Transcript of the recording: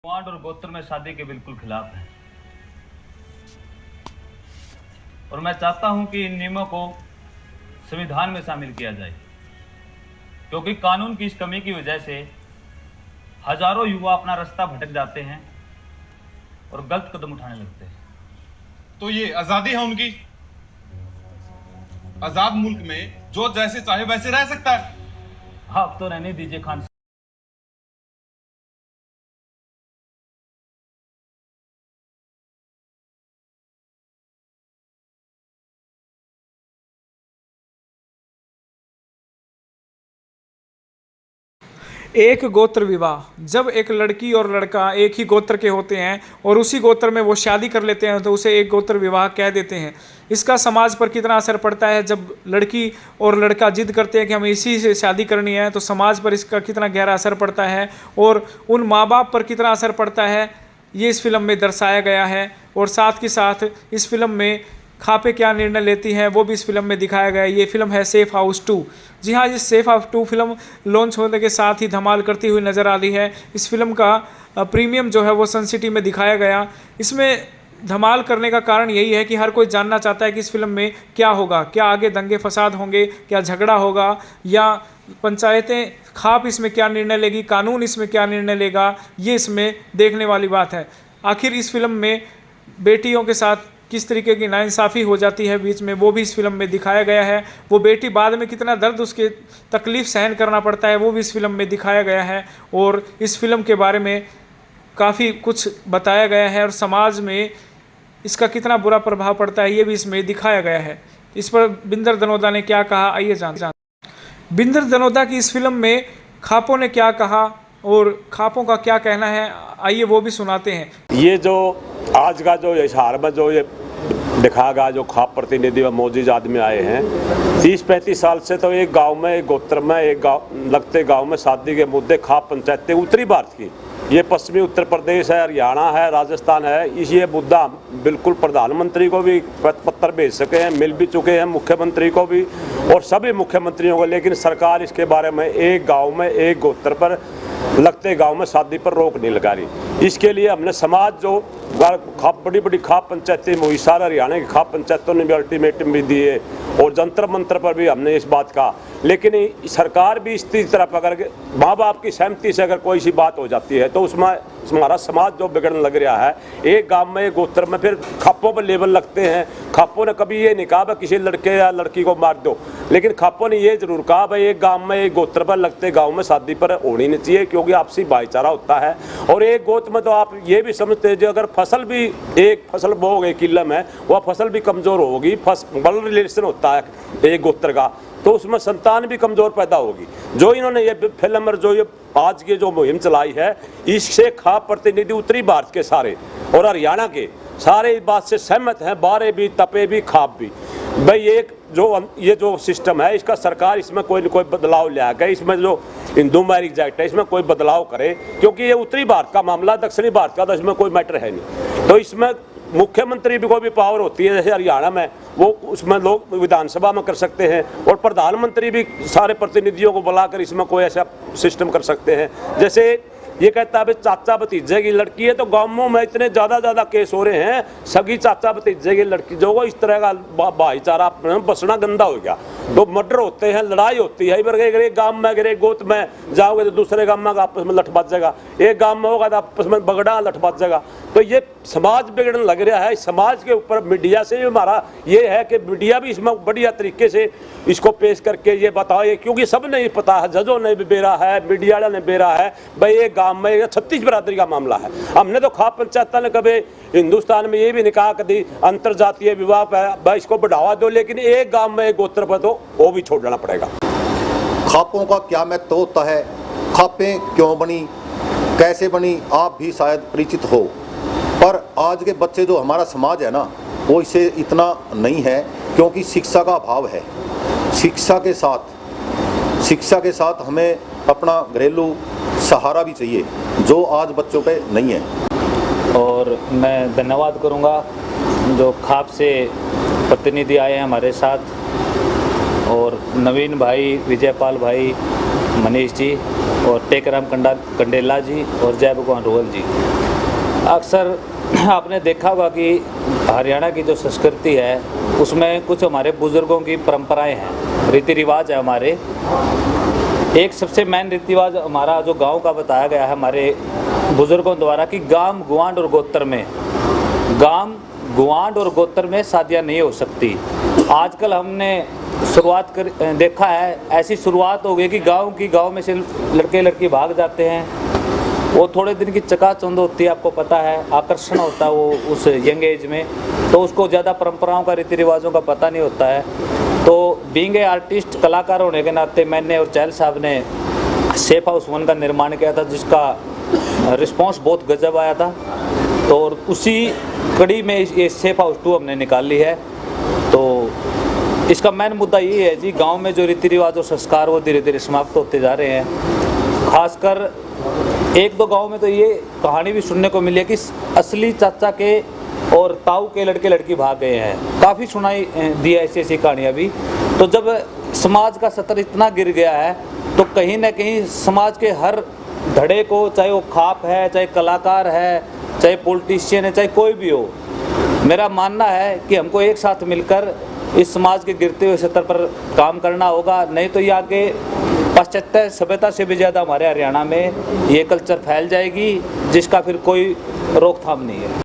वांड और गोत्र में शादी के बिल्कुल खिलाफ है और मैं चाहता हूं कि इन नियमों को संविधान में शामिल किया जाए, क्योंकि कानून की इस कमी की वजह से हजारों युवा अपना रास्ता भटक जाते हैं और गलत कदम उठाने लगते हैं। तो ये आजादी है उनकी। आजाद मुल्क में जो जैसे चाहे वैसे रह सकता है। आप तो रहने दीजिए खान। एक गोत्र विवाह, जब एक लड़की और लड़का एक ही गोत्र के होते हैं और उसी गोत्र में वो शादी कर लेते हैं तो उसे एक गोत्र विवाह कह देते हैं। इसका समाज पर कितना असर पड़ता है। जब लड़की और लड़का जिद करते हैं कि हमें इसी से शादी करनी है तो समाज पर इसका कितना गहरा असर पड़ता है और उन माँ बाप पर कितना असर पड़ता है, ये इस फिल्म में दर्शाया गया है। और साथ के साथ इस फिल्म में खापे क्या निर्णय लेती हैं वो भी इस फिल्म में दिखाया गया है। ये फिल्म है सेफ हाउस 2। जी हाँ, इस सेफ हाउस 2 फिल्म लॉन्च होने के साथ ही धमाल करती हुई नज़र आ रही है। इस फिल्म का प्रीमियम जो है वो सन सिटी में दिखाया गया। इसमें धमाल करने का कारण यही है कि हर कोई जानना चाहता है कि इस फिल्म में क्या होगा, क्या आगे दंगे फसाद होंगे, क्या झगड़ा होगा, या पंचायतें खाप इसमें क्या निर्णय लेगी, कानून इसमें क्या निर्णय लेगा, ये इसमें देखने वाली बात है। आखिर इस फिल्म में बेटियों के साथ किस तरीके की नाइंसाफ़ी हो जाती है बीच में, वो भी इस फिल्म में दिखाया गया है। वो बेटी बाद में कितना दर्द उसके तकलीफ़ सहन करना पड़ता है वो भी इस फिल्म में दिखाया गया है। और इस फिल्म के बारे में काफ़ी कुछ बताया गया है और समाज में इसका कितना बुरा प्रभाव पड़ता है ये भी इसमें दिखाया गया है। इस पर बिंदर दनोदा ने क्या कहा, आइए जान। बिंदर दनोदा की इस फिल्म में खापों ने क्या कहा और खापों का क्या कहना है, आइए वो भी सुनाते हैं। ये जो आज का जो इशार में जो ये दिखा गया, जो खाप प्रतिनिधि व मोजीज आदमी आए हैं 30-35 साल से, तो एक गांव में, एक गोत्र में, एक गांव लगते गांव में शादी के मुद्दे खाप पंचायतें उत्तरी भारत की, ये पश्चिमी उत्तर प्रदेश है, हरियाणा है, राजस्थान है, इस ये मुद्दा बिल्कुल प्रधानमंत्री को भी पत्र भेज सके हैं, मिल भी चुके हैं मुख्यमंत्री को भी और सभी मुख्यमंत्रियों को, लेकिन सरकार इसके बारे में एक गाँव में एक गोत्र पर लगते गांव में शादी पर रोक नहीं लगा रही। इसके लिए हमने समाज जो बड़ी बड़ी खाप पंचायतें हुई, सारे हरियाणा की खाप पंचायतों ने भी अल्टीमेटम भी दिए और जंतर मंत्र पर भी हमने इस बात का, लेकिन सरकार भी इस तरह अगर माँ बाप की सहमति से अगर कोई सी बात हो जाती है तो उसमें हमारा समाज जो बिगड़ने लग रहा है। एक गांव में एक गोत्र में फिर खापों पर लेबल लगते हैं। खापों ने कभी ये नहीं कहा भाई किसी लड़के या लड़की को मार दो, लेकिन खापों ने ये जरूर कहा भाई एक गांव में एक गोत्र पर लगते गांव में शादी पर होनी नहीं चाहिए, क्योंकि आपसी भाईचारा होता है। और एक गोत्र में तो आप ये भी समझते हैं जो अगर फसल भी एक फसल बो गई किले में, वह फसल भी कमज़ोर होगी। ब्लड रिलेशन होता है एक गोत्र का, तो उसमें संतान भी कमज़ोर पैदा होगी। जो इन्होंने ये फिल्म और जो ये आज की जो मुहिम चलाई है, इससे खाप प्रतिनिधि उत्तरी भारत के सारे और हरियाणा के सारे इस बात से सहमत हैं, बारे भी, तपे भी, खाप भी, भाई ये जो सिस्टम है इसका सरकार इसमें कोई न कोई बदलाव ले आकर, इसमें जो हिंदू मैरिज एक्ट है इसमें कोई बदलाव करे, क्योंकि ये उत्तरी भारत का मामला, दक्षिणी भारत का तो इसमें कोई मैटर है नहीं। तो इसमें मुख्यमंत्री भी कोई भी पावर होती है, जैसे हरियाणा में वो उसमें लोग विधानसभा में कर सकते हैं और प्रधानमंत्री भी सारे प्रतिनिधियों को बुलाकर इसमें कोई ऐसा सिस्टम कर सकते हैं। जैसे ये कहता है चाचा भतीजे की लड़की है, तो गाँवों में इतने ज़्यादा केस हो रहे हैं, सगी चाचा भतीजे की लड़की जो इस तरह का भाईचारा बसना गंदा हो गया। तो मर्डर होते हैं, लड़ाई होती है, एक गाँव में अगर एक गोत में जाओगे तो दूसरे गाँव में आपस में लठ बाज जाएगा, एक गाँव में होगा तो आपस में बगड़ा लठ बाज जाएगा। तो ये समाज बिगड़ने लग रहा है। समाज के ऊपर मीडिया से हमारा ये है कि मीडिया भी इसमें बढ़िया तरीके से इसको पेश करके ये बताए, क्योंकि सब नहीं पता है, जजों ने भी बेरा है, मीडिया ने बेरा है, भाई एक गाँव में 36 बरादरी का मामला है। हमने तो खाप पंचायत ने कभी हिंदुस्तान में ये भी नहीं कहा कभी अंतरजातीय विवाह भाई इसको बढ़ावा दो, लेकिन एक गाँव में एक गोत्र पर तो वो भी छोड़ देना पड़ेगा। खापों का क्या महत्व होता है, खापें क्यों बनी, कैसे बनी, आप भी शायद परिचित हो, पर आज के बच्चे जो हमारा समाज है ना वो इसे इतना नहीं है, क्योंकि शिक्षा का अभाव है। शिक्षा के साथ हमें अपना घरेलू सहारा भी चाहिए, जो आज बच्चों पे नहीं है। और मैं धन्यवाद करूंगा जो खाप से प्रतिनिधि आए हैं हमारे साथ, और नवीन भाई, विजयपाल भाई मनीष जी और टेकराम कंडेला जी और जय भगवान रोहल जी। अक्सर आपने देखा होगा कि हरियाणा की जो संस्कृति है उसमें कुछ हमारे बुज़ुर्गों की परंपराएं हैं, रीति रिवाज है हमारे। एक सबसे मेन रीति रिवाज हमारा जो गांव का बताया गया है हमारे बुज़ुर्गों द्वारा कि गांव गुआंढ और गोत्र में शादियां नहीं हो सकती। आजकल हमने देखा है, ऐसी शुरुआत हो गई कि गांव में से लड़के लड़की भाग जाते हैं। वो थोड़े दिन की चकाचौंध होती है, आपको पता है, आकर्षण होता है वो उस यंग एज में, तो उसको ज़्यादा परंपराओं का रीति रिवाजों का पता नहीं होता है। तो बीइंग ए आर्टिस्ट, कलाकार होने के नाते मैंने और चहल साहब ने सेफ हाउस 1 का निर्माण किया था, जिसका रिस्पांस बहुत गजब आया था। तो और उसी कड़ी में ये सेफ हाउस 2 हमने निकाली है। तो इसका मेन मुद्दा ये है जी, गांव में जो रीति रिवाज और संस्कार वो धीरे धीरे समाप्त होते जा रहे हैं। खासकर 1-2 गांव में तो ये कहानी भी सुनने को मिली है कि असली चाचा के और ताऊ के लड़के लड़की भाग गए हैं। काफ़ी सुनाई दी है ऐसी कहानियाँ भी। तो जब समाज का स्तर इतना गिर गया है तो कहीं ना कहीं समाज के हर धड़े को, चाहे वो खाप है, चाहे कलाकार है, चाहे पॉलिटिशियन है, चाहे कोई भी हो, मेरा मानना है कि हमको एक साथ मिलकर इस समाज के गिरते हुए स्तर पर काम करना होगा। नहीं तो ये आगे पाश्चात्य सभ्यता से भी ज़्यादा हमारे हरियाणा में ये कल्चर फैल जाएगी, जिसका फिर कोई रोकथाम नहीं है।